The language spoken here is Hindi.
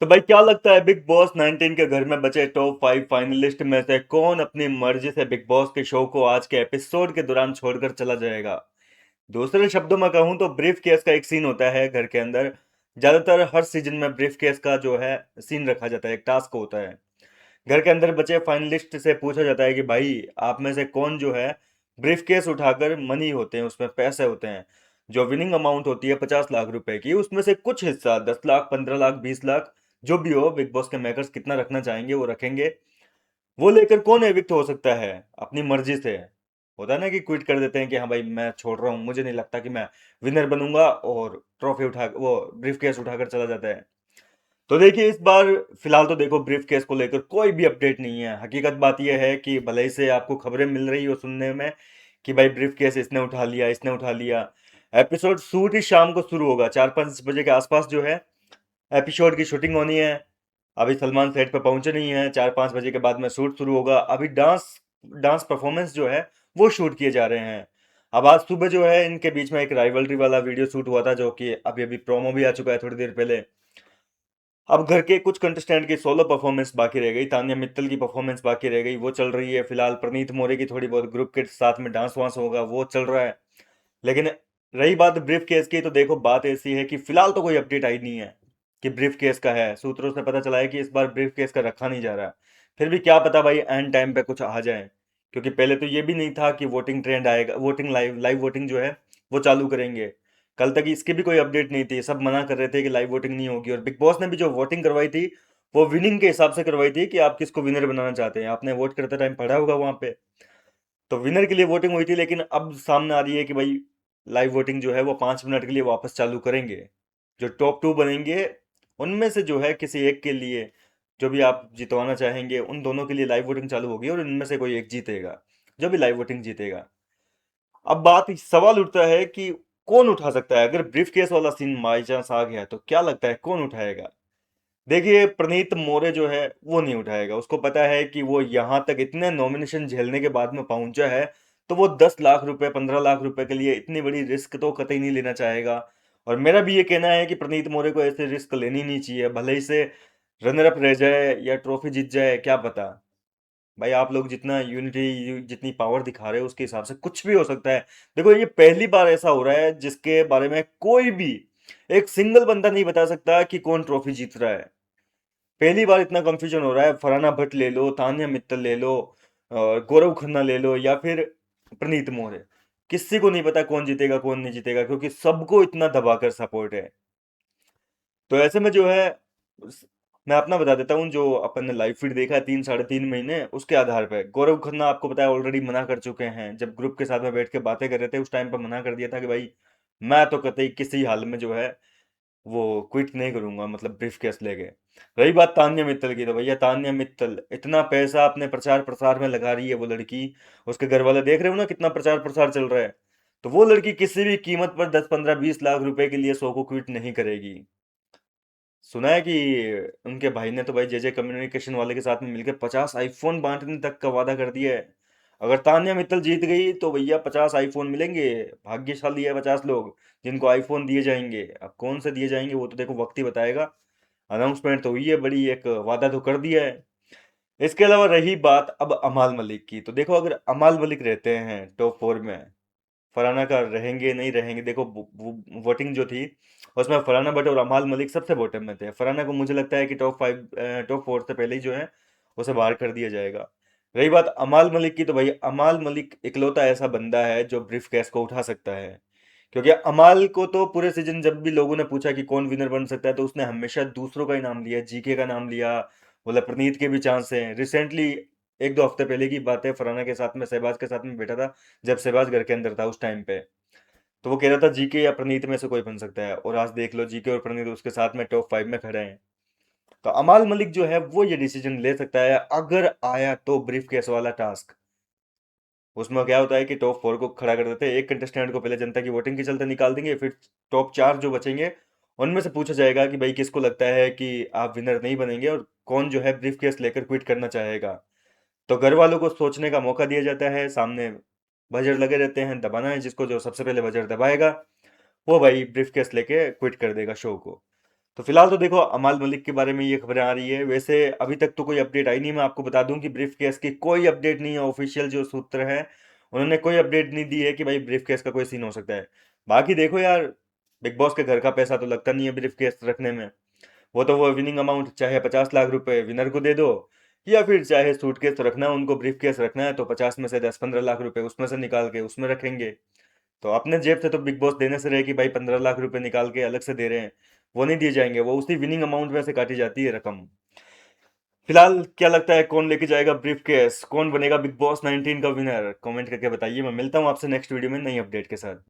तो भाई क्या लगता है बिग बॉस 19 के घर में बचे टॉप 5 फाइनलिस्ट में से कौन अपनी मर्जी से बिग बॉस के शो को आज के एपिसोड के दौरान छोड़कर चला जाएगा? दूसरे शब्दों में कहूं तो ब्रीफ केस का एक सीन होता है घर के अंदर। ज्यादातर हर सीजन में ब्रीफ केस का जो है सीन रखा जाता है, एक टास्क होता है। घर के अंदर बचे फाइनलिस्ट से पूछा जाता है कि भाई आप में से कौन जो है ब्रीफ केस उठाकर, मनी होते हैं उसमें पैसे होते हैं, जो विनिंग अमाउंट होती है 50 लाख रुपए की, उसमें से कुछ हिस्सा 10 लाख, 15 लाख, 20 लाख, जो भी हो बिग बॉस के मेकर्स कितना रखना चाहेंगे वो रखेंगे। वो लेकर कौन एविक्ट हो सकता है अपनी मर्जी से? होता है ना कि क्विट कर देते हैं कि हाँ भाई मैं छोड़ रहा हूँ, मुझे नहीं लगता कि मैं विनर बनूंगा, और ट्रॉफी उठा वो ब्रीफ केस उठाकर चला जाता है। तो देखिए इस बार फिलहाल तो देखो ब्रीफ केस को लेकर कोई भी अपडेट नहीं है। हकीकत बात यह है कि भले ही से आपको खबरें मिल रही हो सुनने में कि भाई ब्रीफ केस इसने उठा लिया, इसने उठा लिया। एपिसोड शूट ही शाम को शुरू होगा, 4-5 बजे के आसपास जो है एपिसोड की शूटिंग होनी है। अभी सलमान सेट पर पहुंचे नहीं है, 4-5 बजे के बाद में शूट शुरू होगा। अभी डांस डांस परफॉर्मेंस जो है वो शूट किए जा रहे हैं। अब आज सुबह जो है इनके बीच में एक राइवलरी वाला वीडियो शूट हुआ था, जो कि अभी अभी प्रोमो भी आ चुका है थोड़ी देर पहले। अब घर के कुछ कंटेस्टेंट की सोलो परफॉर्मेंस बाकी रह गई, तान्या मित्तल की परफॉर्मेंस बाकी रह गई, वो चल रही है फिलहाल। प्रनीत मोरे की थोड़ी बहुत ग्रुप के साथ में डांस वांस होगा, वो चल रहा है। लेकिन रही बात ब्रीफ केस की, तो देखो बात ऐसी है कि फिलहाल तो कोई अपडेट आई नहीं है कि ब्रीफ केस का है। सूत्रों से पता चला है कि इस बार ब्रीफ केस का रखा नहीं जा रहा। फिर भी क्या पता भाई एंड टाइम पे कुछ आ जाए, क्योंकि पहले तो ये भी नहीं था कि वोटिंग ट्रेंड आएगा, वोटिंग लाइव लाइव वोटिंग जो है वो चालू करेंगे। कल तक इसकी भी कोई अपडेट नहीं थी, सब मना कर रहे थे कि लाइव वोटिंग नहीं होगी। और बिग बॉस ने भी जो वोटिंग करवाई थी वो विनिंग के हिसाब से करवाई थी कि आप किसको विनर बनाना चाहते हैं। आपने वोट करते टाइम पढ़ा होगा वहां पे। तो विनर के लिए वोटिंग हुई थी, लेकिन अब सामने आ रही है कि भाई लाइव वोटिंग जो है वो 5 मिनट के लिए वापस चालू करेंगे। जो टॉप 2 बनेंगे उनमें से जो है किसी एक के लिए, जो भी आप जितवाना चाहेंगे उन दोनों के लिए लाइव वोटिंग चालू होगी, और इनमें से कोई एक जीतेगा, जो भी लाइव वोटिंग जीतेगा। अब बात सवाल उठता है कि कौन उठा सकता है? अगर ब्रीफ केस वाला सीन बाई चांस आ गया तो क्या लगता है कौन उठाएगा? देखिए प्रणीत मोरे जो है वो नहीं उठाएगा। उसको पता है कि वो यहाँ तक इतने नॉमिनेशन झेलने के बाद में पहुंचा है, तो वो 10 लाख रुपए, 15 लाख रुपए के लिए इतनी बड़ी रिस्क तो कतई नहीं लेना चाहेगा। और मेरा भी ये कहना है कि प्रणीत मोरे को ऐसे रिस्क लेनी नहीं चाहिए, भले ही से रनर अप रह जाए या ट्रॉफी जीत जाए, क्या पता। भाई आप लोग जितना यूनिटी, जितनी पावर दिखा रहे हो उसके हिसाब से कुछ भी हो सकता है। देखो ये पहली बार ऐसा हो रहा है जिसके बारे में कोई भी एक सिंगल बंदा नहीं बता सकता कि कौन ट्रॉफी जीत रहा है। पहली बार इतना कंफ्यूजन हो रहा है। फरहाना भट्ट ले लो, तान्या मित्तल ले लो, गौरव खन्ना ले लो, या फिर प्रणीत मोरे, किसी को नहीं पता कौन जीतेगा कौन नहीं जीतेगा, क्योंकि सबको इतना दबाकर सपोर्ट है। तो ऐसे में जो है मैं अपना बता देता हूँ, जो अपन ने लाइव फीड देखा है 3-3.5 महीने, उसके आधार पर गौरव खन्ना आपको पता है ऑलरेडी मना कर चुके हैं। जब ग्रुप के साथ में बैठ के बातें कर रहे थे उस टाइम पर मना कर दिया था कि भाई मैं तो कतई किसी हाल में जो है वो क्विट नहीं करूंगा, मतलब ब्रीफ केस लेके। रही बात तान्या मित्तल की, तो भैया तान्या मित्तल इतना पैसा अपने प्रचार प्रसार में लगा रही है वो लड़की। उसके घर वाले देख रहे हो ना कितना प्रचार प्रसार चल रहा है। तो वो लड़की किसी भी कीमत पर 10-15-20 लाख रुपए के लिए शो को क्विट नहीं करेगी। सुना है कि उनके भाई ने तो भाई जे जे कम्युनिकेशन वाले के साथ में मिलकर 50 आईफोन बांटने तक का वादा कर दिया है। अगर तान्या मित्तल जीत गई तो भैया 50 आईफोन मिलेंगे। भाग्यशाली है 50 लोग जिनको आईफोन दिए जाएंगे। अब कौन से दिए जाएंगे वो तो देखो वक्त ही बताएगा। अनाउंसमेंट तो हुई है, बड़ी एक वादा तो कर दिया है। इसके अलावा रही बात अब अमाल मलिक की, तो देखो अगर अमाल मलिक रहते हैं टॉप 4 में, फरहाना का रहेंगे नहीं रहेंगे, देखो वोटिंग जो थी उसमें फरहाना भट्ट और अमाल मलिक सबसे बॉटम में थे। फरहाना को मुझे लगता है कि टॉप 4 से पहले ही जो है उसे बाहर कर दिया जाएगा। रही बात अमाल मलिक की, तो भाई अमाल मलिक इकलौता ऐसा बंदा है जो ब्रीफ केस को उठा सकता है। क्योंकि अमाल को तो पूरे सीजन जब भी लोगों ने पूछा कि कौन विनर बन सकता है, तो उसने हमेशा दूसरों का ही नाम लिया, जीके का नाम लिया, बोला प्रनीत के भी चांस हैं। रिसेंटली 1-2 हफ्ते पहले की बात है, फरहाना के साथ में, शहबाज के साथ में बैठा था जब शहबाज घर के अंदर था उस टाइम पे। तो वो कह रहा था जीके या प्रणीत में से कोई बन सकता है, और आज देख लो जीके और प्रणीत उसके साथ में टॉप 5 में खड़े हैं। तो अमाल मलिक जो है वो ये डिसीजन ले सकता है अगर आया तो ब्रीफ केस वाला टास्क। उसमें क्या होता है कि टॉप 4 को खड़ा कर देते हैं, एक कंटेस्टेंट को पहले जनता की वोटिंग के चलते निकाल देंगे, फिर टॉप 4 जो बचेंगे उनमें से पूछा जाएगा कि भाई किसको लगता है कि आप विनर नहीं बनेंगे, और कौन जो है ब्रीफ केस लेकर क्विट करना चाहेगा। तो घर वालों को सोचने का मौका दिया जाता है, सामने बजर लगे रहते हैं, दबाना है जिसको, जो सबसे पहले बजर दबाएगा वो भाई ब्रीफ केस लेके क्विट कर देगा शो को। तो फिलहाल तो देखो अमाल मलिक के बारे में ये खबरें आ रही है। वैसे अभी तक तो कोई अपडेट आई नहीं। मैं आपको बता दूं कि ब्रीफ केस की कोई अपडेट नहीं है। ऑफिशियल जो सूत्र है उन्होंने कोई अपडेट नहीं दी है कि भाई ब्रीफ केस का कोई सीन हो सकता है। बाकी देखो यार, बिग बॉस के घर का पैसा तो लगता नहीं है ब्रीफ केस रखने में। वो विनिंग अमाउंट चाहे 50 लाख रुपए विनर को दे दो, या फिर चाहे सूटकेस रखना है उनको, ब्रीफ केस रखना है तो 50 में से 10-15 लाख रुपए उसमें से निकाल के उसमें रखेंगे। तो अपने जेब से तो बिग बॉस देने से रहे कि भाई 15 लाख रुपए निकाल के अलग से दे रहे हैं, वो नहीं दिए जाएंगे। वो उसी विनिंग अमाउंट में से काटी जाती है रकम। फिलहाल क्या लगता है कौन लेके जाएगा ब्रीफ केस, कौन बनेगा बिग बॉस 19 का विनर? कमेंट करके बताइए। मैं मिलता हूँ आपसे नेक्स्ट वीडियो में नई अपडेट के साथ।